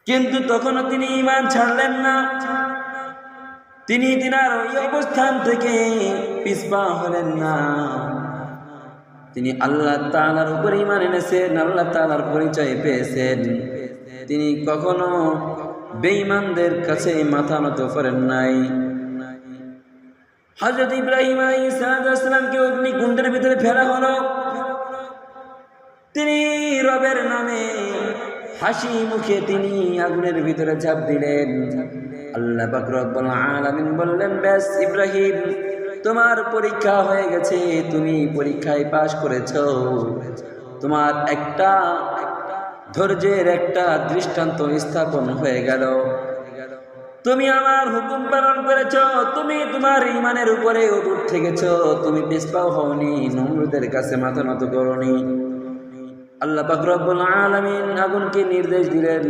কিন্তু তখনও তিনি ঈমান ছাড়লেন না। তিনি তিনার ওই অবস্থান থেকে পিছপা হলেন না। তিনি আল্লাহ তাআলার উপর ঈমান এনেছেন, আল্লাহ তাআলার পরিচয় পেয়েছেন। তিনি কখনো বেঈমানদের কাছে মাথা নত করেন নাই। হযরত ইব্রাহিম আলাইহিস সালামকে অগ্নিকুণ্ডের ভিতরে ফেলা হলো। তিনি রবের নামে হাসি মুখে তিনি আগুনের ভিতরে ঝাঁপ দিলেন। আল্লাহ পাক রব্বুল আলামিন বললেন, বেশ ইব্রাহিম, তোমার পরীক্ষা হয়ে গেছে, তুমি পরীক্ষায় পাশ করেছো। তোমার একটা ধৈর্যের একটা দৃষ্টান্ত স্থাপন হয়ে গেল। তুমি আমার হুকুম পালন করেছো, তুমি তোমার ঈমানের উপরে অটুট থেকেছো, তুমি পিছপাও হওনি, নমরুদের কাছে মাথা নত করনি। আল্লাহ পাক রব্বুল আলামিন আগুনকে নির্দেশ দিলেন,